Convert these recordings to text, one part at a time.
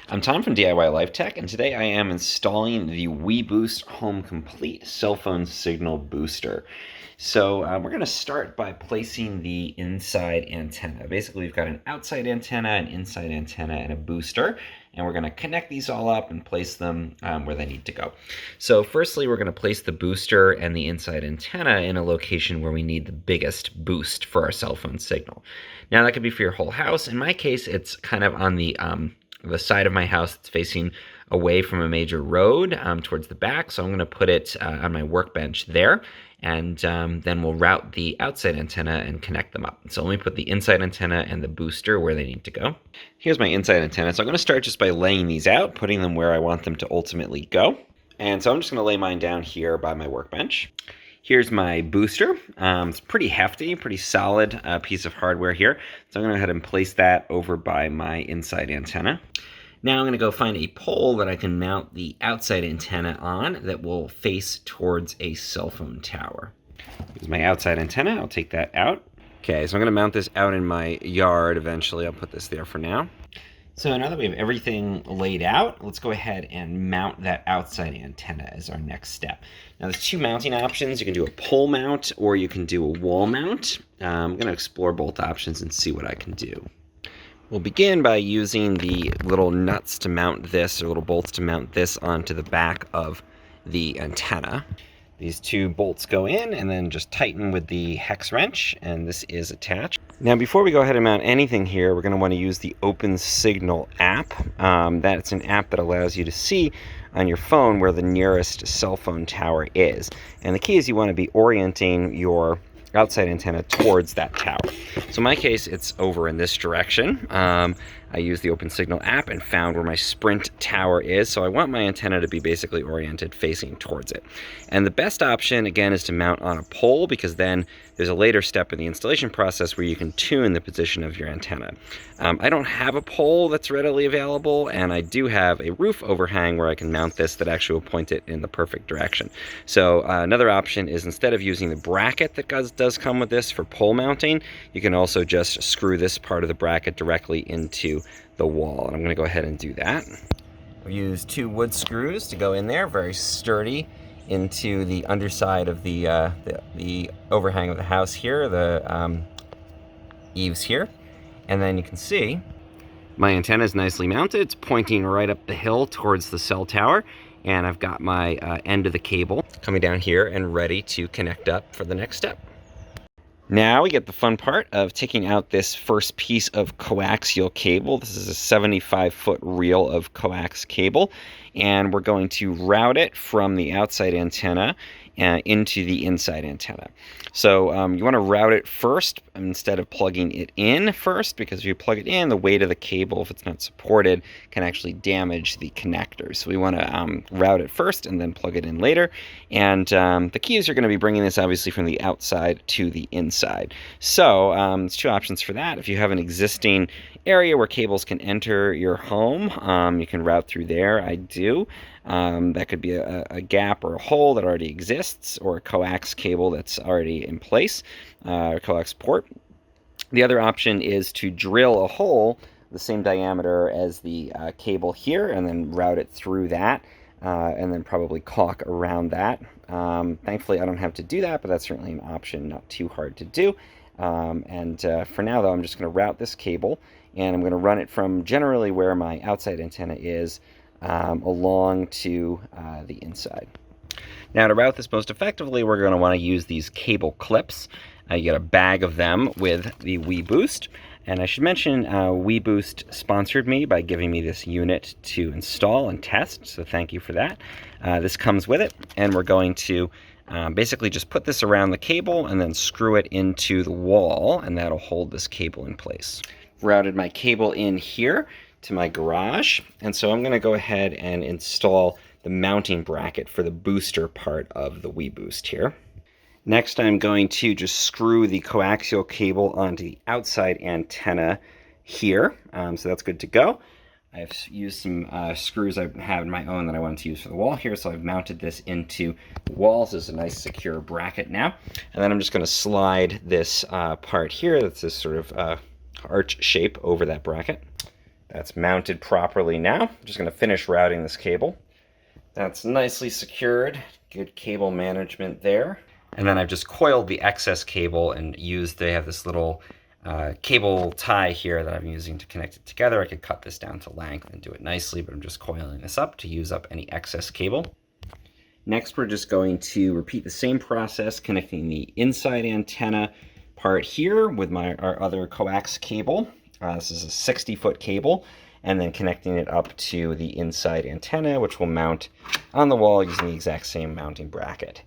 I'm Tom from DIY Life Tech, and today I am installing the weBoost Home Complete cell phone signal booster. So we're going to start by placing the inside antenna. Basically, we've got an outside antenna, an inside antenna, and a booster, and we're going to connect these all up and place them where they need to go. So firstly, we're going to place the booster and the inside antenna in a location where we need the biggest boost for our cell phone signal. Now, that could be for your whole house. In my case, it's kind of on the side of my house that's facing away from a major road towards the back. So I'm going to put it on my workbench there, and then we'll route the outside antenna and connect them up. So let me put the inside antenna and the booster where they need to go. Here's my inside antenna. So I'm going to start just by laying these out, putting them where I want them to ultimately go. And so I'm just going to lay mine down here by my workbench. Here's my booster. It's pretty hefty, pretty solid piece of hardware here. So I'm going to go ahead and place that over by my inside antenna. Now I'm going to go find a pole that I can mount the outside antenna on that will face towards a cell phone tower. Here's my outside antenna. I'll take that out. Okay, so I'm going to mount this out in my yard eventually. I'll put this there for now. So now that we have everything laid out, let's go ahead and mount that outside antenna as our next step. Now there's two mounting options. You can do a pole mount or you can do a wall mount. I'm going to explore both options and see what I can do. We'll begin by using the little nuts to mount this, or little bolts to mount this onto the back of the antenna. These two bolts go in and then just tighten with the hex wrench, and this is attached. Now before we go ahead and mount anything here, we're going to want to use the Open Signal app. That's an app that allows you to see on your phone where the nearest cell phone tower is. And the key is you want to be orienting your outside antenna towards that tower. So in my case, it's over in this direction. I used the Open Signal app and found where my Sprint tower is. So I want my antenna to be basically oriented facing towards it. And the best option, again, is to mount on a pole, because then there's a later step in the installation process where you can tune the position of your antenna. I don't have a pole that's readily available, and I do have a roof overhang where I can mount this that actually will point it in the perfect direction. So another option is, instead of using the bracket that does come with this for pole mounting, you can also just screw this part of the bracket directly into the wall. And I'm going to go ahead and do that. We use two wood screws to go in there, very sturdy, into the underside of the overhang of the house here, the eaves here. And then you can see my antenna is nicely mounted. It's pointing right up the hill towards the cell tower. And I've got my end of the cable coming down here and ready to connect up for the next step. Now we get the fun part of taking out this first piece of coaxial cable. This is a 75-foot reel of coax cable, and we're going to route it from the outside antenna into the inside antenna. So you want to route it first instead of plugging it in first, because if you plug it in, the weight of the cable, if it's not supported, can actually damage the connectors. So we want to route it first and then plug it in later. And the keys are going to be bringing this obviously from the outside to the inside. So there's two options for that. If you have an existing area where cables can enter your home, you can route through there. I do. That could be a gap or a hole that already exists, or a coax cable that's already in place, a coax port. The other option is to drill a hole the same diameter as the cable here, and then route it through that, and then probably caulk around that. Thankfully, I don't have to do that, but that's certainly an option, not too hard to do. For now, though, I'm just going to route this cable, and I'm going to run it from generally where my outside antenna is along to the inside. Now, to route this most effectively, we're going to want to use these cable clips. You get a bag of them with the weBoost. And I should mention, weBoost sponsored me by giving me this unit to install and test, so thank you for that. This comes with it, and we're going to basically just put this around the cable and then screw it into the wall, and that'll hold this cable in place. Routed my cable in here to my garage, and so I'm going to go ahead and install the mounting bracket for the booster part of the weBoost here. Next, I'm going to just screw the coaxial cable onto the outside antenna here, so that's good to go. I've used some screws I have in my own that I wanted to use for the wall here, so I've mounted this into the walls as a nice secure bracket now. And then I'm just going to slide this part here, that's this sort of arch shape, over that bracket. That's mounted properly now. I'm just going to finish routing this cable. That's nicely secured. Good cable management there. And then I've just coiled the excess cable and they have this little cable tie here that I'm using to connect it together. I could cut this down to length and do it nicely, but I'm just coiling this up to use up any excess cable. Next, we're just going to repeat the same process, connecting the inside antenna part here with our other coax cable. This is a 60-foot cable, and then connecting it up to the inside antenna, which will mount on the wall using the exact same mounting bracket.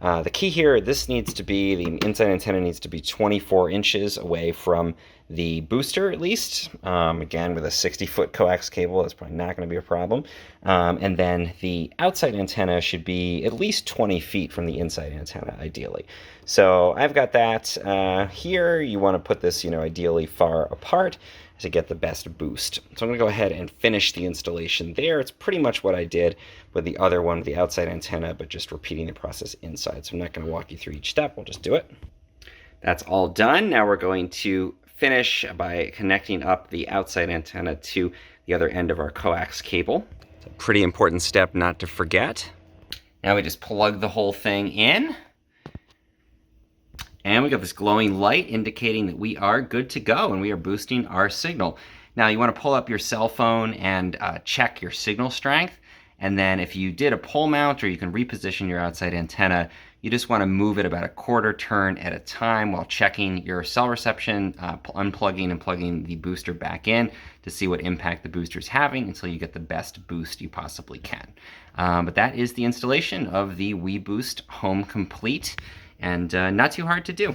The key here, the inside antenna needs to be 24 inches away from the booster at least. Again, with a 60-foot coax cable, that's probably not going to be a problem. And then the outside antenna should be at least 20 feet from the inside antenna, ideally. So I've got that here. You want to put this, ideally far apart to get the best boost. So I'm going to go ahead and finish the installation there. It's pretty much what I did with the other one, the outside antenna, but just repeating the process inside. So I'm not going to walk you through each step. We'll just do it. That's all done. Now we're going to finish by connecting up the outside antenna to the other end of our coax cable. It's a pretty important step not to forget. Now we just plug the whole thing in. And we got this glowing light indicating that we are good to go and we are boosting our signal. Now you want to pull up your cell phone and check your signal strength. And then if you did a pole mount, or you can reposition your outside antenna, you just want to move it about a quarter turn at a time while checking your cell reception, unplugging and plugging the booster back in to see what impact the booster is having until you get the best boost you possibly can. But that is the installation of the weBoost Home Complete. And not too hard to do.